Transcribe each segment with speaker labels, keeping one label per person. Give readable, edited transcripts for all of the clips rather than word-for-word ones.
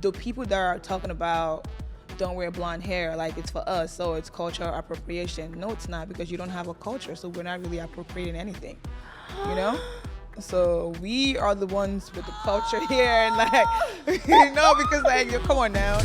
Speaker 1: The people that are talking about don't wear blonde hair, like it's for us, so it's cultural appropriation. No, it's not, because you don't have a culture, so we're not really appropriating anything, you know? So we are the ones with the culture here, and like, because like, come on now.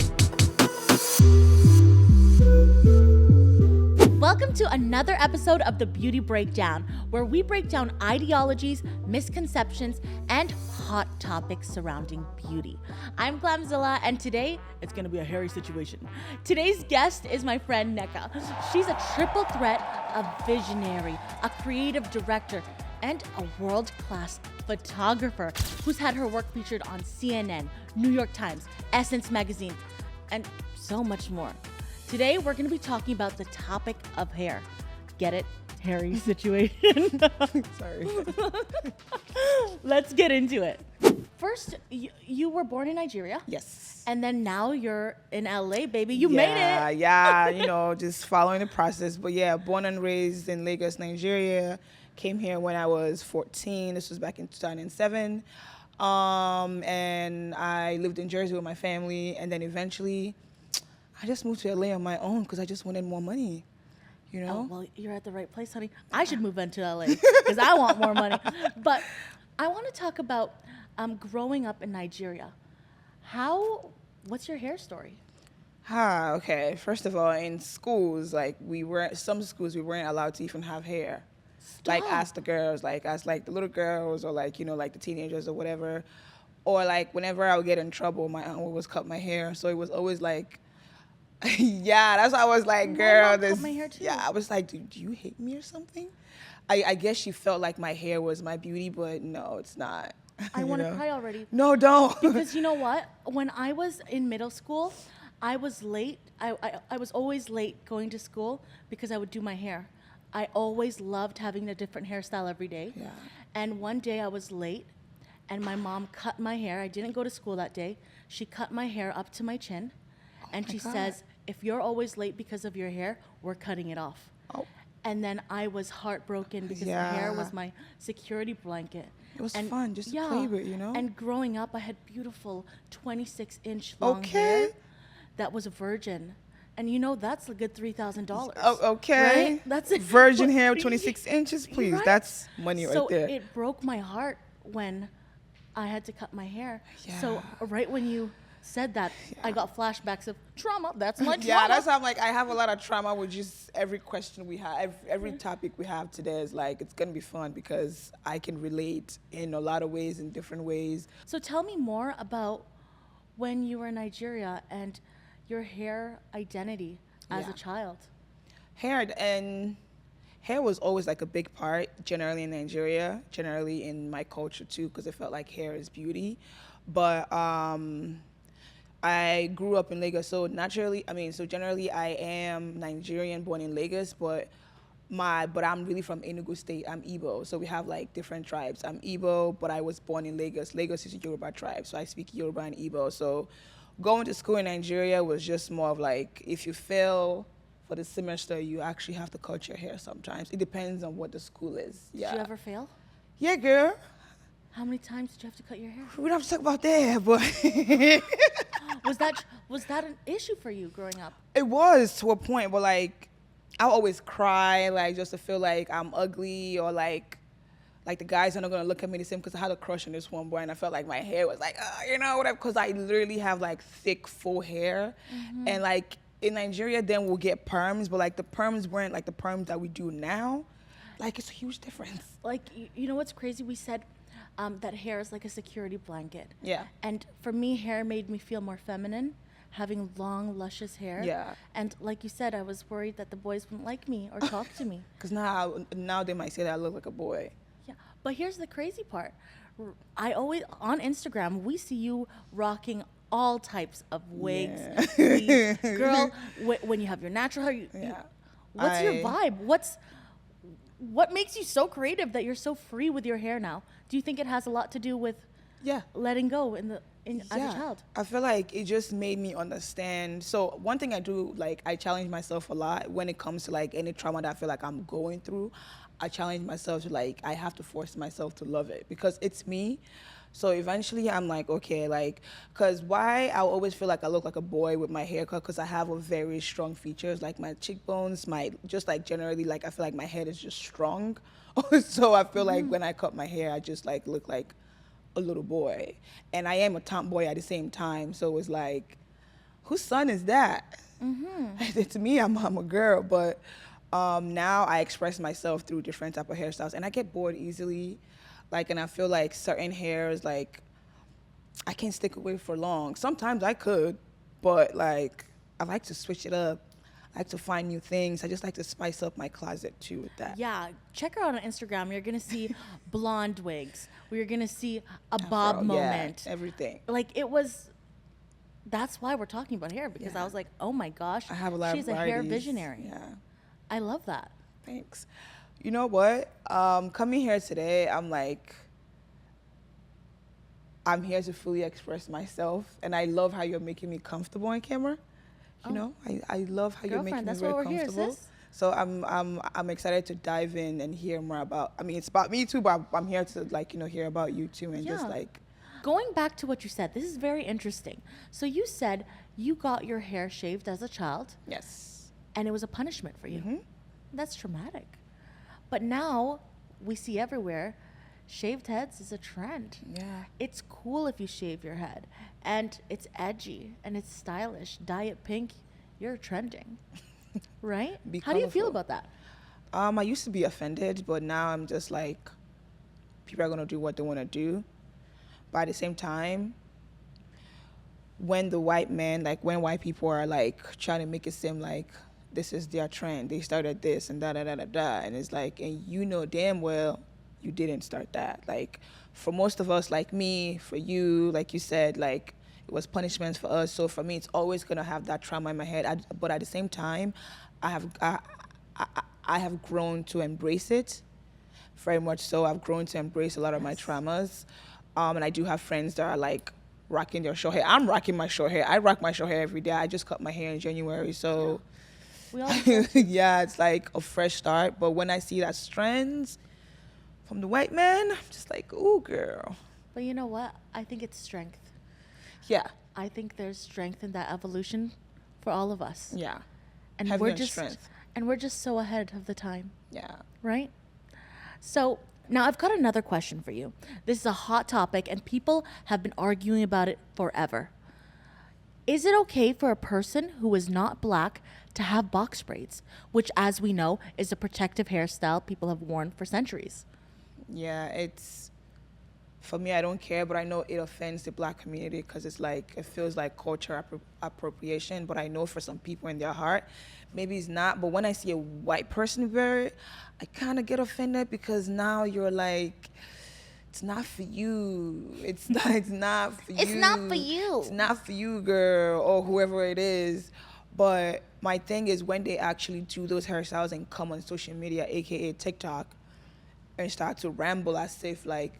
Speaker 2: Welcome to another episode of The Beauty Breakdown, where we break down ideologies, misconceptions, and hot topics surrounding beauty. I'm Glamzilla, and today it's gonna be a hairy situation. Today's guest is my friend Nneka. She's a triple threat, a visionary, a creative director, and a world-class photographer who's had her work featured on CNN, New York Times, Essence Magazine, and so much more. Today, we're going to be talking about the topic of hair. Get it? Hairy situation.
Speaker 1: Sorry.
Speaker 2: Let's get into it. First, you were born in Nigeria.
Speaker 1: Yes.
Speaker 2: And then now you're in LA, baby. You made it.
Speaker 1: Yeah, just following the process. But yeah, born and raised in Lagos, Nigeria. Came here when I was 14. This was back in 2007. And I lived in Jersey with my family. And then eventually, I just moved to LA on my own because I just wanted more money, you know?
Speaker 2: Oh, well, you're at the right place, honey. I should move into LA because I want more money. But I want to talk about growing up in Nigeria. What's your hair story?
Speaker 1: Okay. First of all, in schools, like some schools we weren't allowed to even have hair.
Speaker 2: Stop.
Speaker 1: Like as the girls, like as like the little girls or like, like the teenagers or whatever. Or like whenever I would get in trouble, my aunt would always cut my hair. So it was always like, yeah, that's why I was like, girl, this.
Speaker 2: My hair too.
Speaker 1: Yeah, I was like, do you hate me or something? I guess she felt like my hair was my beauty, but no, it's not.
Speaker 2: I want to cry already.
Speaker 1: No, don't.
Speaker 2: Because you know what? When I was in middle school, I was late. I was always late going to school because I would do my hair. I always loved having a different hairstyle every day.
Speaker 1: Yeah.
Speaker 2: And one day I was late, and my mom cut my hair. I didn't go to school that day. She cut my hair up to my chin, and she says, if you're always late because of your hair, we're cutting it off.
Speaker 1: Oh.
Speaker 2: And then I was heartbroken because the hair was my security blanket.
Speaker 1: It was fun just to play with,
Speaker 2: And growing up, I had beautiful 26-inch long hair that was a virgin. And that's a good $3,000.
Speaker 1: Oh, okay.
Speaker 2: Right? That's it.
Speaker 1: Virgin hair, 26 inches, please.
Speaker 2: Right?
Speaker 1: That's money right there.
Speaker 2: So it broke my heart when I had to cut my hair.
Speaker 1: Yeah.
Speaker 2: So right when you said that, I got flashbacks of trauma. That's my trauma.
Speaker 1: Yeah, that's how I'm like, I have a lot of trauma with just every question we have, every topic we have today is like, it's going to be fun because I can relate in a lot of ways, in different ways.
Speaker 2: So tell me more about when you were in Nigeria and your hair identity as a child.
Speaker 1: Hair was always like a big part, generally in Nigeria, generally in my culture too, because it felt like hair is beauty. But I grew up in Lagos, so generally I am Nigerian, born in Lagos, but I'm really from Enugu State. I'm Igbo, so we have like different tribes. I'm Igbo, but I was born in Lagos. Lagos is a Yoruba tribe, so I speak Yoruba and Igbo. So going to school in Nigeria was just more of like, if you fail for the semester, you actually have to cut your hair sometimes. It depends on what the school is. Yeah.
Speaker 2: Did you ever fail?
Speaker 1: Yeah, girl.
Speaker 2: How many times did you have to cut your hair?
Speaker 1: We don't have to talk about that, but
Speaker 2: was that an issue for you growing up?
Speaker 1: It was to a point, but like I would always cry, like just to feel like I'm ugly, or like the guys are not gonna look at me the same, because I had a crush on this one boy and I felt like my hair was like, whatever, because I literally have like thick, full hair. Mm-hmm. And like in Nigeria, then we'll get perms, but like the perms weren't like the perms that we do now. Like it's a huge difference.
Speaker 2: Like, you know what's crazy? We said that hair is like a security blanket.
Speaker 1: Yeah. And
Speaker 2: for me, hair made me feel more feminine, having long, luscious hair.
Speaker 1: Yeah. And
Speaker 2: like you said, I was worried that the boys wouldn't like me or talk to me.
Speaker 1: Because now they might say that I look like a boy.
Speaker 2: Yeah. But here's the crazy part. I always, on Instagram, we see you rocking all types of wigs. Yeah. Girl, when you have your natural hair, what's your vibe? What makes you so creative that you're so free with your hair now? Do you think it has a lot to do with letting go as a child?
Speaker 1: I feel like it just made me understand. So one thing I do, like I challenge myself a lot when it comes to like any trauma that I feel like I'm going through. I challenge myself to like, I have to force myself to love it because it's me. So eventually I'm like, okay, like, cause why I always feel like I look like a boy with my haircut, cause I have a very strong features, like my cheekbones, my, just like generally, like I feel like my head is just strong. So I feel like when I cut my hair, I just like look like a little boy. And I am a tomboy at the same time. So it's like, whose son is that? To me, I'm a girl, but now I express myself through different type of hairstyles, and I get bored easily. Like, and I feel like certain hairs, like, I can't stick with it for long. Sometimes I could, but like, I like to switch it up. I like to find new things. I just like to spice up my closet too with that.
Speaker 2: Yeah, check her out on Instagram. You're gonna see blonde wigs. We're gonna see a
Speaker 1: Afro,
Speaker 2: bob
Speaker 1: yeah,
Speaker 2: moment.
Speaker 1: everything.
Speaker 2: Like it was. That's why we're talking about hair, because I
Speaker 1: Yeah.
Speaker 2: was like, oh my gosh,
Speaker 1: I have a lot
Speaker 2: she's
Speaker 1: of
Speaker 2: a hair
Speaker 1: varieties.
Speaker 2: visionary.
Speaker 1: Yeah,
Speaker 2: I love that.
Speaker 1: thanks. You know what? Coming here today, I'm like, I'm here to fully express myself, and I love how you're making me comfortable on camera. You know, I love how you're making
Speaker 2: Girlfriend,
Speaker 1: me
Speaker 2: that's
Speaker 1: very
Speaker 2: why we're here,
Speaker 1: comfortable.
Speaker 2: sis.
Speaker 1: So I'm excited to dive in and hear more about. I mean, it's about me too, but I'm here to like hear about you too, and just
Speaker 2: Yeah.
Speaker 1: like
Speaker 2: Going back to what you said, this is very interesting. So you said you got your hair shaved as a child,
Speaker 1: yes,
Speaker 2: and it was a punishment for you.
Speaker 1: Mm-hmm.
Speaker 2: That's traumatic. But now we see everywhere, shaved heads is a trend.
Speaker 1: yeah.
Speaker 2: It's cool if you shave your head, and it's edgy and it's stylish. Dye it pink, you're trending, right?
Speaker 1: Be
Speaker 2: How do you feel
Speaker 1: colorful.
Speaker 2: about that?
Speaker 1: I used to be offended, but now I'm just like, people are gonna do what they want to do. But at the same time, when the white men, like when white people are like trying to make it seem like this is their trend, they started this and da da da da da, and it's like, and you know damn well you didn't start that. Like for most of us, like me, for you, like you said, like it was punishments for us. So for me, it's always gonna have that trauma in my head. But at the same time, I have grown to embrace it. Very much so. I've grown to embrace a lot of my traumas. And I do have friends that are like rocking their short hair. I'm rocking my short hair. I rock my short hair every day. I just cut my hair in January. So
Speaker 2: We all do.
Speaker 1: yeah, it's like a fresh start. But when I see that strands from the white man, I'm just like, ooh, girl.
Speaker 2: But you know what? I think it's strength.
Speaker 1: Yeah,
Speaker 2: I think there's strength in that evolution for all of us.
Speaker 1: yeah,
Speaker 2: And
Speaker 1: Heavy
Speaker 2: we're
Speaker 1: on
Speaker 2: just
Speaker 1: strength.
Speaker 2: and we're just so ahead of the time,
Speaker 1: yeah.
Speaker 2: right? So now I've got another question for you. This is a hot topic and people have been arguing about it forever. Is it okay for a person who is not black to have box braids, which as we know is a protective hairstyle people have worn for centuries?
Speaker 1: Yeah, it's, for me, I don't care, but I know it offends the black community because it's like, it feels like culture appropriation, but I know for some people in their heart, maybe it's not. But when I see a white person wear it, I kind of get offended because now you're like, it's not for you. It's not for you.
Speaker 2: It's not for you.
Speaker 1: It's not for you, girl, or whoever it is. But my thing is when they actually do those hairstyles and come on social media, aka TikTok, and start to ramble as if like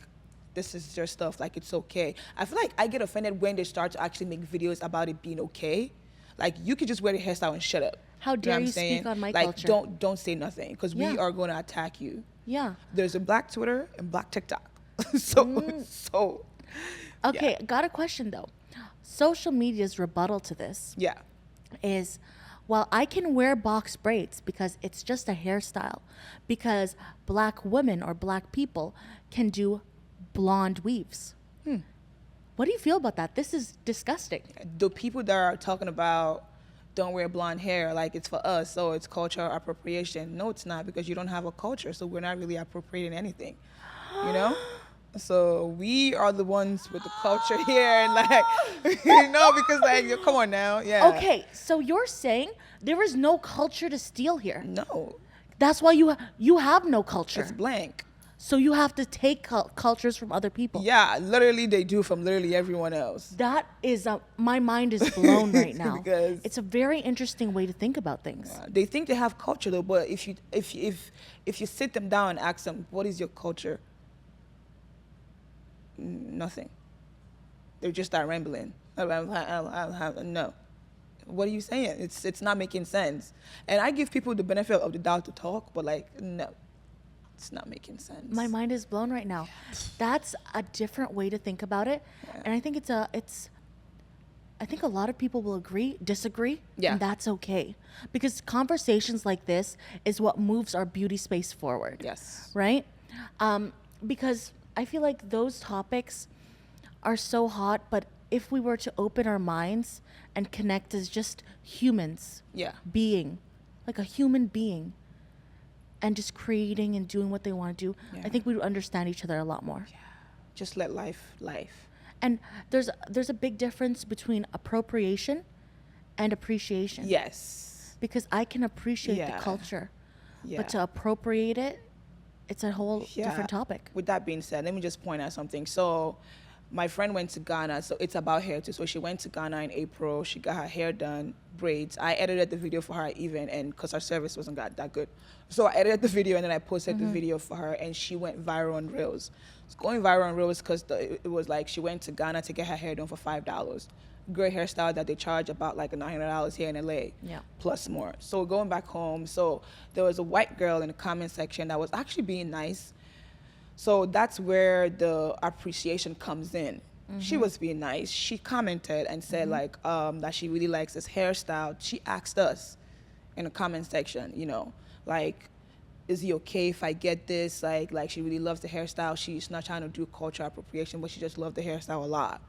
Speaker 1: this is their stuff, like it's okay. I feel like I get offended when they start to actually make videos about it being okay. Like you could just wear the hairstyle and shut up.
Speaker 2: How
Speaker 1: You know
Speaker 2: dare
Speaker 1: what I'm
Speaker 2: you
Speaker 1: saying?
Speaker 2: speak on my
Speaker 1: like,
Speaker 2: culture?
Speaker 1: don't say nothing because we
Speaker 2: Yeah.
Speaker 1: are going to attack you.
Speaker 2: Yeah.
Speaker 1: There's a black Twitter and black TikTok. so
Speaker 2: Okay, got a question though. Social media's rebuttal to this
Speaker 1: yeah.
Speaker 2: is, well, I can wear box braids because it's just a hairstyle, because black women or black people can do blonde weaves. What do you feel about that? This is disgusting.
Speaker 1: The people that are talking about don't wear blonde hair, like it's for us, so it's cultural appropriation. No, it's not, because you don't have a culture, so we're not really appropriating anything, you know? So we are the ones with the culture here, and like, because like, come on now, yeah.
Speaker 2: Okay, so you're saying there is no culture to steal here.
Speaker 1: No,
Speaker 2: That's why you have no culture.
Speaker 1: it's blank.
Speaker 2: So you have to take cultures from other people.
Speaker 1: Yeah, literally they do from literally everyone else.
Speaker 2: That is my mind is blown right now.
Speaker 1: Because-
Speaker 2: it's a very interesting way to think about things.
Speaker 1: They think they have culture though, but if you sit them down and ask them, what is your culture? Nothing. They just start rambling. No. What are you saying? It's not making sense. And I give people the benefit of the doubt to talk, but like, no. It's not making sense.
Speaker 2: My mind is blown right now. That's a different way to think about it.
Speaker 1: Yeah.
Speaker 2: And I think I think a lot of people will disagree,
Speaker 1: Yeah.
Speaker 2: and that's okay. Because conversations like this is what moves our beauty space forward.
Speaker 1: Yes.
Speaker 2: Right? Because I feel like those topics are so hot, but if we were to open our minds and connect as just humans,
Speaker 1: Yeah.
Speaker 2: being, like a human being, and just creating and doing what they want to do,
Speaker 1: Yeah.
Speaker 2: I think we would understand each other a lot more.
Speaker 1: Just let life.
Speaker 2: And there's a big difference between appropriation and appreciation.
Speaker 1: Yes.
Speaker 2: Because I can appreciate
Speaker 1: Yeah.
Speaker 2: the culture,
Speaker 1: Yeah.
Speaker 2: but to appropriate it, it's a whole
Speaker 1: Yeah.
Speaker 2: different topic.
Speaker 1: With that being said, let me just point out something. So my friend went to Ghana, so it's about hair too. So she went to Ghana in April. She got her hair done, braids. I edited the video for her even, and because her service wasn't that good. So I edited the video and then I posted the video for her, and she went viral on Reels. It's going viral on Reels because it was like she went to Ghana to get her hair done for $5. Great hairstyle that they charge about like $900 here in LA,
Speaker 2: Yeah.
Speaker 1: plus more. So going back home, so there was a white girl in the comment section that was actually being nice. So that's where the appreciation comes in. She was being nice. She commented and said like that she really likes this hairstyle. She asked us in the comment section, you know, like, is it okay if I get this? Like she really loves the hairstyle. She's not trying to do cultural appropriation, but she just loved the hairstyle a lot.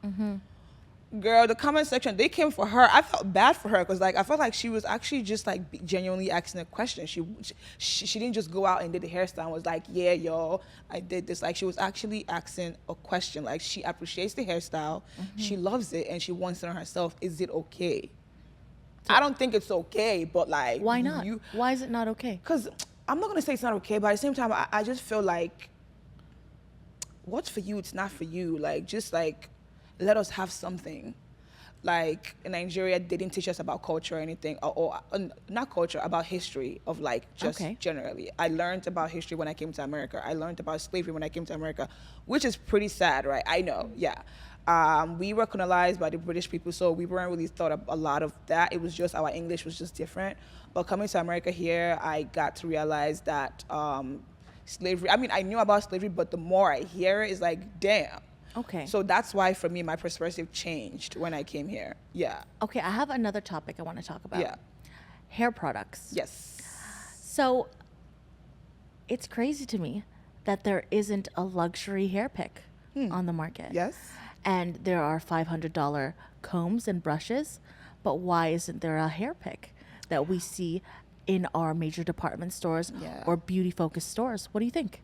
Speaker 1: Girl, the comment section, they came for her. I felt bad for her because like I felt like she was actually just like genuinely asking a question. She didn't just go out and did the hairstyle and was like, yeah, yo, I did this. Like she was actually asking a question. Like she appreciates the hairstyle, she loves it, and she wants it on herself. Is it okay? I don't think it's okay, but like,
Speaker 2: Why not? Why is it not okay?
Speaker 1: Because I'm not gonna say it's not okay, but at the same time, I just feel like what's for you, it's not for you. Like just like let us have something. Like in Nigeria, they didn't teach us about culture or anything, or not culture, about history of like just generally. I learned about history when I came to America. I learned about slavery when I came to America, which is pretty sad, right? I know, yeah. We were colonized by the British people, so we weren't really taught a lot of that. It was just our English was just different. But coming to America here, I got to realize that slavery, I mean, I knew about slavery, but the more I hear it, it's like, damn.
Speaker 2: Okay.
Speaker 1: So that's why, for me, my perspective changed when I came here. Yeah.
Speaker 2: Okay, I have another topic I want to talk about.
Speaker 1: Yeah.
Speaker 2: Hair products.
Speaker 1: Yes.
Speaker 2: So it's crazy to me that there isn't a luxury hair pick on the market.
Speaker 1: Yes.
Speaker 2: And there are $500 combs and brushes, but why isn't there a hair pick that we see in our major department stores or beauty-focused stores? What do you think?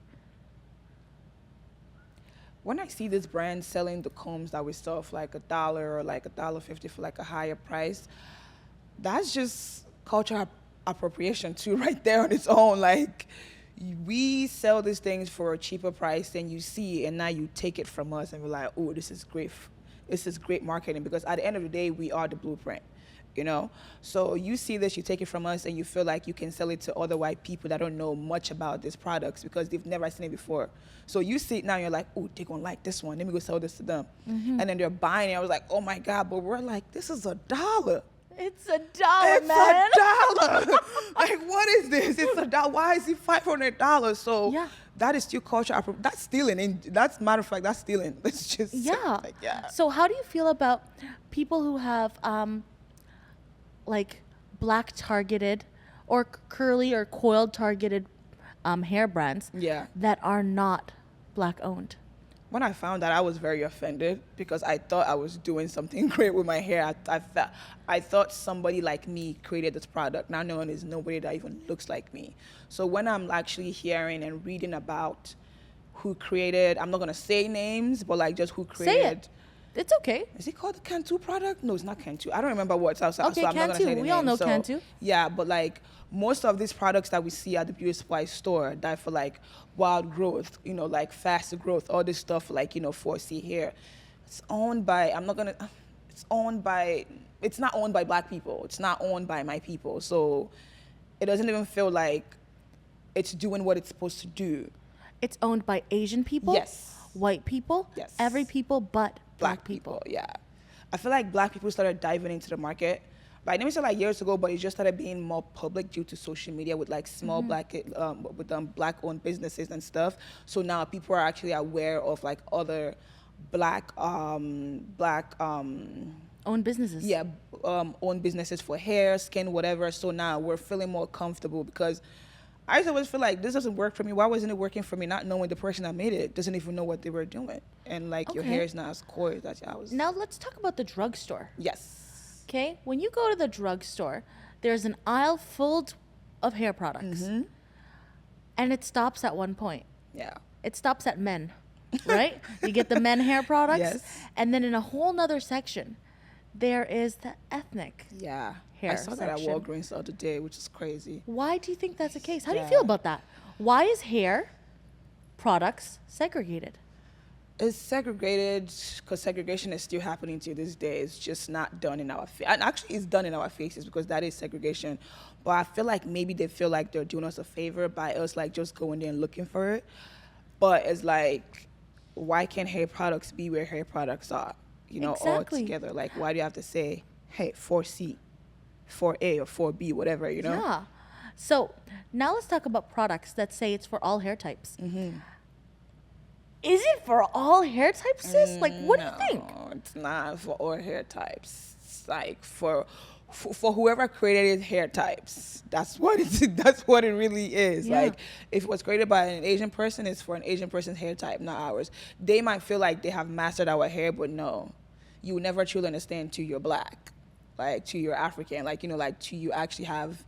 Speaker 1: When I see this brand selling the combs that we sell for like $1 or like $1.50 for like a higher price, that's just cultural appropriation too, right there on its own. Like, we sell these things for a cheaper price than you see, and now you take it from us and we're like, oh, this is great. This is great marketing, because at the end of the day, we are the blueprint, you know? So you see this, you take it from us, and you feel like you can sell it to other white people that don't know much about these products because they've never seen it before. So you see it now, you're like, oh, they're gonna like this one. Let me go sell this to them. And then they're buying it. I was like, oh my God, but we're like, this is $1.
Speaker 2: It's $1,
Speaker 1: It's
Speaker 2: man.
Speaker 1: $1. Like, what is this? It's $1. Why is it $500? So that is still culture. That's stealing. That's matter of fact, that's stealing. Let's just like,
Speaker 2: So how do you feel about people who have like black targeted or curly or coiled targeted hair brands that are not black owned?
Speaker 1: When I found that, I was very offended because I thought I was doing something great with my hair. I thought somebody like me created this product. Now knowing there's nobody that even looks like me. So when I'm actually hearing and reading about who created, I'm not gonna say names, but like just who created.
Speaker 2: Say it. It's okay.
Speaker 1: Is it called the Cantu product? No, it's not Cantu. I don't remember what it's outside.
Speaker 2: Okay,
Speaker 1: so I'm not gonna say the name.
Speaker 2: We all know Cantu.
Speaker 1: Yeah, but like most of these products that we see at the beauty supply store that for like wild growth, you know, like faster growth, all this stuff like, you know, 4C hair. It's owned by, it's not owned by black people. It's not owned by my people. So it doesn't even feel like it's doing what it's supposed to do.
Speaker 2: It's owned by Asian people?
Speaker 1: Yes.
Speaker 2: White people?
Speaker 1: Yes.
Speaker 2: Every people but black people.
Speaker 1: Yeah. I feel like black people started diving into the market but I didn't say like years ago, but it just started being more public due to social media with like small black owned businesses and stuff. So now people are actually aware of like other black
Speaker 2: Own businesses.
Speaker 1: yeah, own businesses for hair, skin, whatever. So now we're feeling more comfortable because I used to always feel like this doesn't work for me. Why wasn't it working for me? Not knowing the person that made it doesn't even know what they were doing, and like your
Speaker 2: Okay.
Speaker 1: hair is not as coarse as I was.
Speaker 2: Now let's talk about the drugstore.
Speaker 1: Yes.
Speaker 2: Okay, when you go to the drugstore, there's an aisle full of hair products, and it stops at one point.
Speaker 1: Yeah.
Speaker 2: It stops at men, right? You get the men hair products,
Speaker 1: Yes.
Speaker 2: and then in a whole nother section, there is the ethnic.
Speaker 1: Yeah.
Speaker 2: Hair
Speaker 1: I saw that at
Speaker 2: section.
Speaker 1: Walgreens the other day, which is crazy.
Speaker 2: Why do you think that's the case? How do you
Speaker 1: Yeah.
Speaker 2: feel about that? Why is hair products segregated?
Speaker 1: It's segregated because segregation is still happening to this day. It's just not done in our face. And actually, it's done in our faces because that is segregation. But I feel like maybe they feel like they're doing us a favor by us like just going there and looking for it. But it's like, why can't hair products be where hair products are? You know, all
Speaker 2: Exactly.
Speaker 1: together. Like, why do you have to say, hey, 4C, 4A, or 4B, whatever, you know?
Speaker 2: Yeah. So now let's talk about products that say it's for all hair types. Is it for all hair types, sis? Like, what do you think?
Speaker 1: No, it's not for all hair types. It's like for whoever created hair types. That's what that's what it really is.
Speaker 2: Yeah.
Speaker 1: Like, if it was created by an Asian person, it's for an Asian person's hair type, not ours. They might feel like they have mastered our hair, but no, you will never truly understand till you're black, like till you're African, like, you know, like till you actually have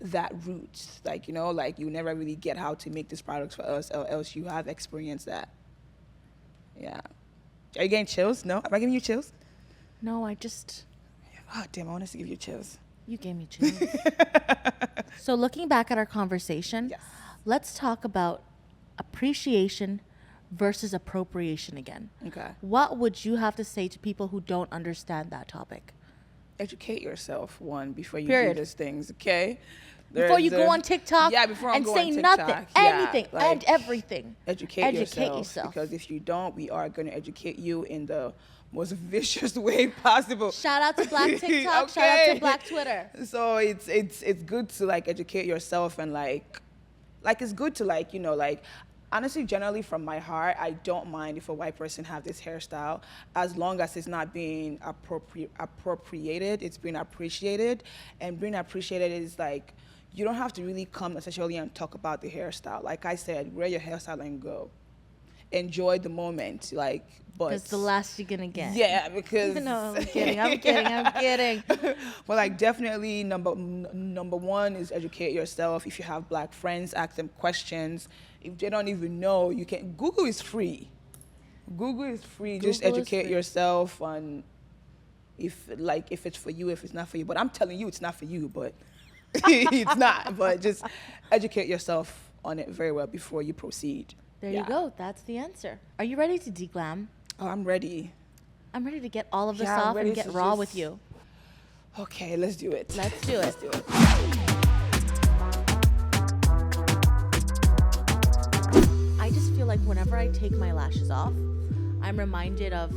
Speaker 1: that root, like, you know, like you never really get how to make these products for us, or else you have experienced that. Yeah. Are you getting chills? No? Am I giving you chills?
Speaker 2: No, I just,
Speaker 1: Oh, damn, I want us to give you chills.
Speaker 2: you gave me chills. So looking back at our conversation,
Speaker 1: Yes.
Speaker 2: let's talk about appreciation versus appropriation again.
Speaker 1: Okay.
Speaker 2: What would you have to say to people who don't understand that topic?
Speaker 1: Educate yourself, one, before you
Speaker 2: Period.
Speaker 1: do these things, okay?
Speaker 2: Before you
Speaker 1: There's
Speaker 2: go on TikTok
Speaker 1: yeah, before I
Speaker 2: and
Speaker 1: go
Speaker 2: say
Speaker 1: on
Speaker 2: nothing,
Speaker 1: TikTok, yeah,
Speaker 2: anything,
Speaker 1: like,
Speaker 2: and everything.
Speaker 1: Educate
Speaker 2: yourself.
Speaker 1: yourself. Because if you don't, we are going to educate you in the most vicious way possible.
Speaker 2: Shout out to Black TikTok, shout out
Speaker 1: Okay.
Speaker 2: to Black Twitter.
Speaker 1: So it's good to like educate yourself and like it's good to like, you know, like honestly, generally from my heart, I don't mind if a white person have this hairstyle as long as it's not being appropriated, it's being appreciated. And being appreciated is like, you don't have to really come necessarily and talk about the hairstyle. Like I said, wear your hairstyle and go. Enjoy the moment, like, but
Speaker 2: It's the last you're gonna get.
Speaker 1: yeah, because
Speaker 2: No, I'm kidding, I'm kidding, I'm kidding.
Speaker 1: But like definitely number one is educate yourself. If you have black friends, ask them questions. If they don't even know, you can Google is free. Google is free. Just
Speaker 2: Google is
Speaker 1: educate
Speaker 2: free.
Speaker 1: yourself on if it's for you, if it's not for you. But I'm telling you it's not for you, but it's not. But just educate yourself on it very well before you proceed.
Speaker 2: There
Speaker 1: Yeah.
Speaker 2: you go. That's the answer. Are you ready to deglam?
Speaker 1: Oh, I'm ready.
Speaker 2: I'm ready to get all of this
Speaker 1: Yeah, I'm
Speaker 2: off and
Speaker 1: ready
Speaker 2: get
Speaker 1: to
Speaker 2: raw
Speaker 1: just-
Speaker 2: with you.
Speaker 1: Okay, let's do it.
Speaker 2: Let's do it.
Speaker 1: Let's do it.
Speaker 2: I just feel like whenever I take my lashes off, I'm reminded of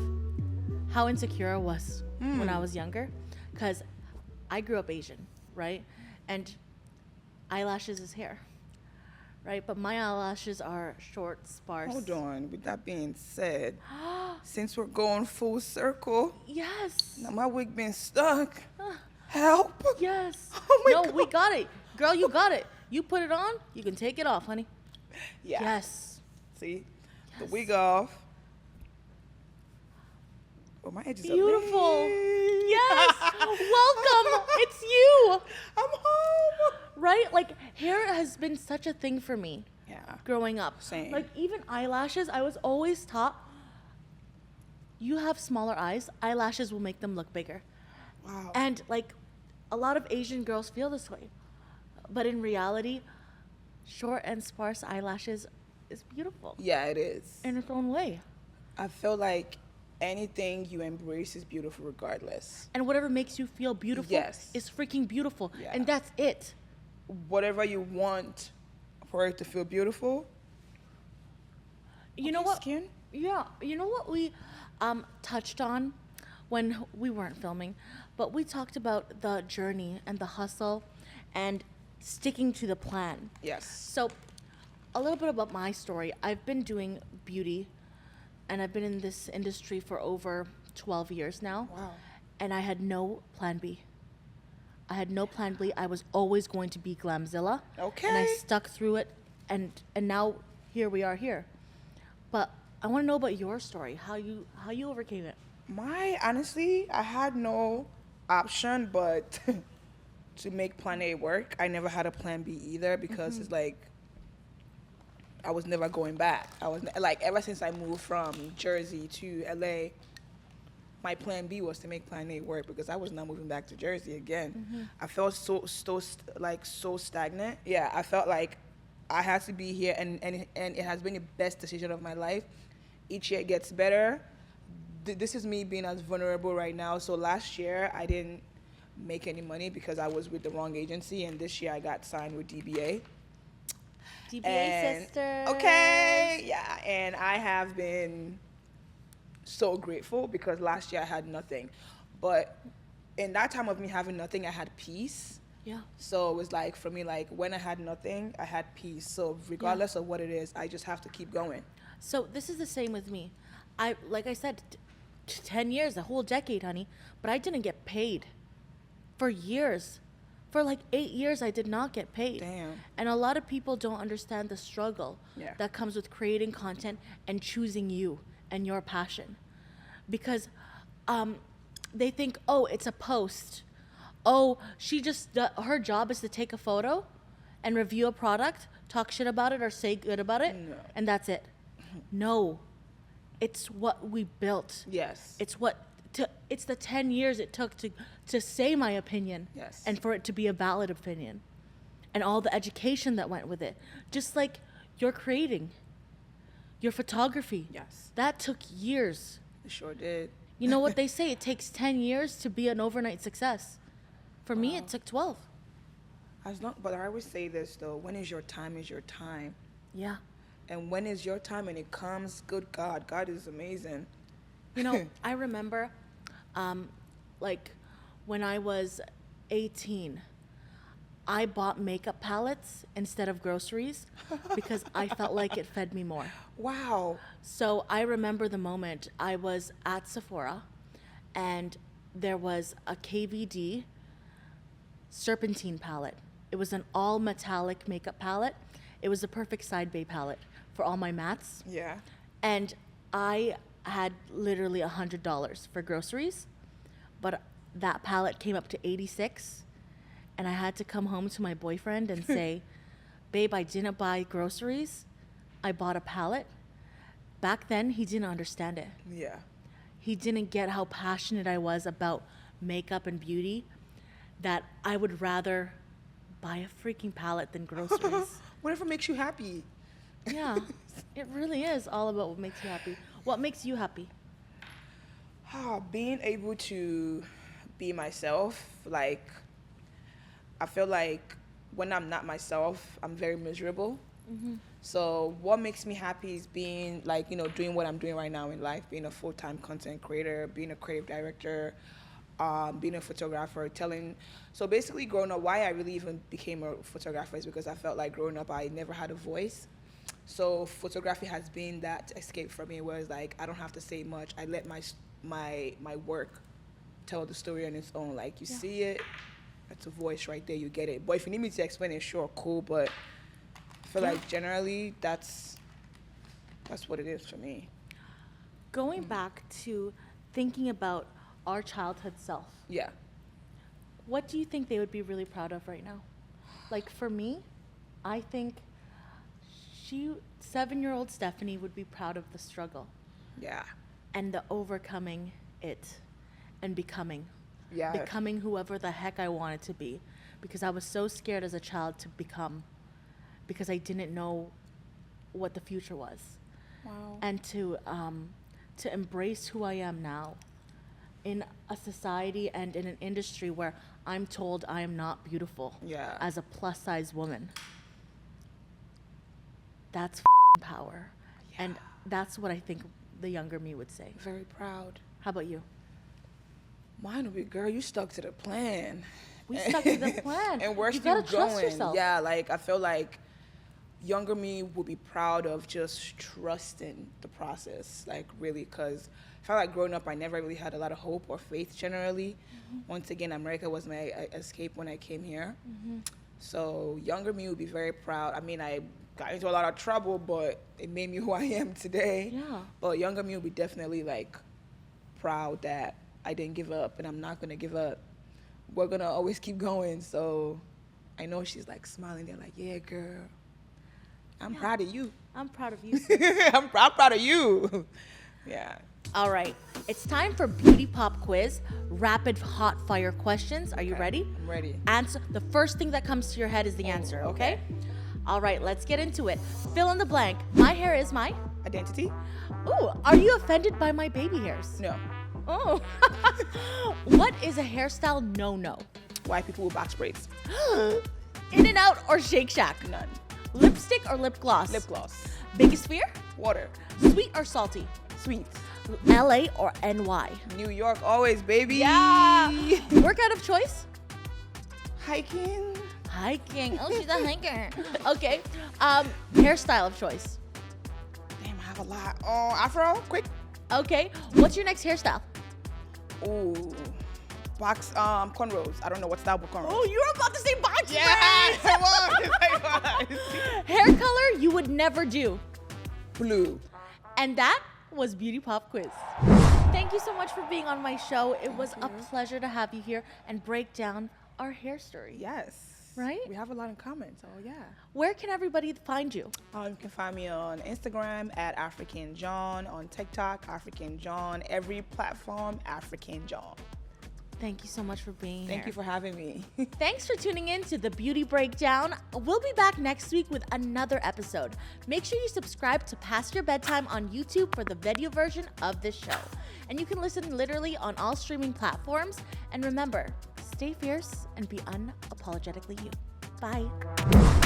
Speaker 2: how insecure I was when I was younger. Because I grew up Asian, right? And eyelashes is hair, right? But my eyelashes are short, sparse.
Speaker 1: Hold on. With that being said, since we're going full circle,
Speaker 2: Yes.
Speaker 1: now my wig been stuck. Help.
Speaker 2: Yes.
Speaker 1: Oh my
Speaker 2: no,
Speaker 1: God.
Speaker 2: we got it. Girl, you got it. You put it on, you can take it off, honey.
Speaker 1: Yeah.
Speaker 2: Yes.
Speaker 1: See? The
Speaker 2: Yes.
Speaker 1: wig off. Oh, my edges are
Speaker 2: Beautiful.
Speaker 1: big.
Speaker 2: Yes. Welcome. It's you.
Speaker 1: I'm home.
Speaker 2: Right? Like, hair has been such a thing for me
Speaker 1: Yeah.
Speaker 2: growing up.
Speaker 1: Same.
Speaker 2: Like, even eyelashes, I was always taught you have smaller eyes, eyelashes will make them look bigger.
Speaker 1: Wow.
Speaker 2: And, like, a lot of Asian girls feel this way. But in reality, short and sparse eyelashes is beautiful
Speaker 1: Yeah, it is.
Speaker 2: in its own way.
Speaker 1: I feel like anything you embrace is beautiful regardless.
Speaker 2: And whatever makes you feel beautiful
Speaker 1: Yes.
Speaker 2: is freaking beautiful.
Speaker 1: Yeah.
Speaker 2: And that's it.
Speaker 1: Whatever you want for it to feel beautiful.
Speaker 2: You know
Speaker 1: Okay,
Speaker 2: what?
Speaker 1: Skin?
Speaker 2: Yeah. You know what we touched on when we weren't filming, but we talked about the journey and the hustle and sticking to the plan.
Speaker 1: Yes.
Speaker 2: So, a little bit about my story. I've been doing beauty and I've been in this industry for over 12 years now.
Speaker 1: Wow.
Speaker 2: And I had no plan B. I had no plan B. I was always going to be Glamzilla.
Speaker 1: Okay.
Speaker 2: And I stuck through it, and now here we are here. But I want to know about your story, how you overcame it.
Speaker 1: Honestly, I had no option but to make plan A work. I never had a plan B either because it's like I was never going back. I was like, ever since I moved from Jersey to LA, my plan B was to make plan A work because I was not moving back to Jersey again. I felt so stagnant. Yeah, I felt like I had to be here, and it has been the best decision of my life. Each year it gets better. This is me being as vulnerable right now. So last year I didn't make any money because I was with the wrong agency, and this year I got signed with DBA.
Speaker 2: DBA sisters.
Speaker 1: Okay, yeah, and I have been so grateful because last year I had nothing, but in that time of me having nothing, I had peace.
Speaker 2: Yeah.
Speaker 1: So it was like, for me, like when I had nothing, I had peace. So regardless of what it is, I just have to keep going.
Speaker 2: So this is the same with me. Like I said, 10 years, a whole decade, honey, but I didn't get paid for years. For like 8 years, I did not get paid.
Speaker 1: Damn.
Speaker 2: And a lot of people don't understand the struggle that comes with creating content and choosing you and your passion. Because they think, oh, it's a post. Oh, her job is to take a photo and review a product, talk shit about it or say good about it, and that's it. No, it's what we built.
Speaker 1: Yes.
Speaker 2: It's the 10 years it took to say my opinion.
Speaker 1: Yes.
Speaker 2: And for it to be a valid opinion. And all the education that went with it. Just like your creating, your photography.
Speaker 1: Yes.
Speaker 2: That took years.
Speaker 1: It sure did.
Speaker 2: You know what they say? It takes 10 years to be an overnight success. For me, it took 12.
Speaker 1: But I always say this though, when is your time is your time.
Speaker 2: Yeah.
Speaker 1: And when is your time and it comes, good God, God is amazing.
Speaker 2: You know, I remember, like, when I was 18, I bought makeup palettes instead of groceries because I felt like it fed me more.
Speaker 1: Wow.
Speaker 2: So I remember the moment I was at Sephora and there was a KVD serpentine palette. It was an all metallic makeup palette. It was the perfect side bay palette for all my mattes.
Speaker 1: Yeah.
Speaker 2: And I had literally $100 for groceries, but that palette came up to 86, and I had to come home to my boyfriend and say, babe, I didn't buy groceries. I bought a palette. Back then, he didn't understand it.
Speaker 1: Yeah.
Speaker 2: He didn't get how passionate I was about makeup and beauty, that I would rather buy a freaking palette than groceries.
Speaker 1: Whatever makes you happy.
Speaker 2: Yeah, it really is all about what makes you happy. What makes you happy?
Speaker 1: Being able to be myself. Like, I feel like when I'm not myself, I'm very miserable. So what makes me happy is being like, doing what I'm doing right now in life, being a full-time content creator, being a creative director, being a photographer, so basically growing up, why I really even became a photographer is because I felt like growing up I never had a voice. So photography has been that escape for me, where it's like I don't have to say much. I let my work tell the story on its own. Like you see it, it's a voice right there, you get it. But if you need me to explain it, sure, cool. But I feel like generally that's what it is for me.
Speaker 2: Going back to thinking about our childhood self.
Speaker 1: Yeah.
Speaker 2: What do you think they would be really proud of right now? Like for me, I think 7-year-old Stephanie would be proud of the struggle.
Speaker 1: Yeah.
Speaker 2: And the overcoming it and becoming.
Speaker 1: Yeah.
Speaker 2: Becoming whoever the heck I wanted to be. Because I was so scared as a child to become. Because I didn't know what the future was.
Speaker 1: Wow.
Speaker 2: And to embrace who I am now in a society and in an industry where I'm told I am not beautiful as a plus size woman. That's power. Yeah. And that's what I think the younger me would say.
Speaker 1: Very proud.
Speaker 2: How about you?
Speaker 1: Mine would be, girl, you stuck to the plan.
Speaker 2: We stuck to the plan.
Speaker 1: And we're
Speaker 2: you
Speaker 1: still
Speaker 2: gotta trust
Speaker 1: going.
Speaker 2: yourself.
Speaker 1: Yeah, like I feel like younger me would be proud of just trusting the process, like really, because I felt like growing up I never really had a lot of hope or faith generally. Once again, America was my escape when I came here. So younger me would be very proud. I mean, I got into a lot of trouble, but it made me who I am today.
Speaker 2: Yeah.
Speaker 1: But younger me would be definitely like proud that I didn't give up, and I'm not gonna give up. We're gonna always keep going. So I know she's like smiling there, like, yeah, girl, I'm proud of you.
Speaker 2: I'm proud of you.
Speaker 1: I'm proud of you. Yeah.
Speaker 2: All right, it's time for Beauty Pop Quiz, rapid hot fire questions. Are you ready?
Speaker 1: I'm ready.
Speaker 2: Answer the first thing that comes to your head is the answer, okay? All right, let's get into it. Fill in the blank. My hair is my
Speaker 1: Identity?
Speaker 2: Ooh, are you offended by my baby hairs?
Speaker 1: No.
Speaker 2: Oh. What is a hairstyle no-no?
Speaker 1: White people with box braids?
Speaker 2: In and Out or Shake Shack?
Speaker 1: None.
Speaker 2: Lipstick or lip gloss?
Speaker 1: Lip gloss?
Speaker 2: Biggest fear?
Speaker 1: Water?
Speaker 2: Sweet or salty?
Speaker 1: Sweet?
Speaker 2: LA or NY?
Speaker 1: New York always, baby.
Speaker 2: Yeah. Workout of choice?
Speaker 1: Hiking?
Speaker 2: Hiking. Oh, she's a hiker. Okay. Hairstyle of choice?
Speaker 1: Damn, I have a lot. Oh, afro? Quick.
Speaker 2: Okay. What's your next hairstyle?
Speaker 1: Ooh. Box, cornrows. I don't know what's that with cornrows.
Speaker 2: Oh, you were about to say box
Speaker 1: Yeah,
Speaker 2: braids.
Speaker 1: I was.
Speaker 2: Hair color you would never do.
Speaker 1: Blue.
Speaker 2: And that was Beauty Pop Quiz. Thank you so much for being on my show. It was a pleasure to have you here and break down our hair story.
Speaker 1: Yes.
Speaker 2: Right?
Speaker 1: We have a lot in common, so yeah.
Speaker 2: Where can everybody find you?
Speaker 1: You can find me on Instagram at African John, on TikTok, African John, every platform, African John.
Speaker 2: Thank you so much for being here.
Speaker 1: Thank you for having me.
Speaker 2: Thanks for tuning in to the Beauty Breakdown. We'll be back next week with another episode. Make sure you subscribe to Past Your Bedtime on YouTube for the video version of this show. And you can listen literally on all streaming platforms. And remember, stay fierce and be unapologetically you. Bye.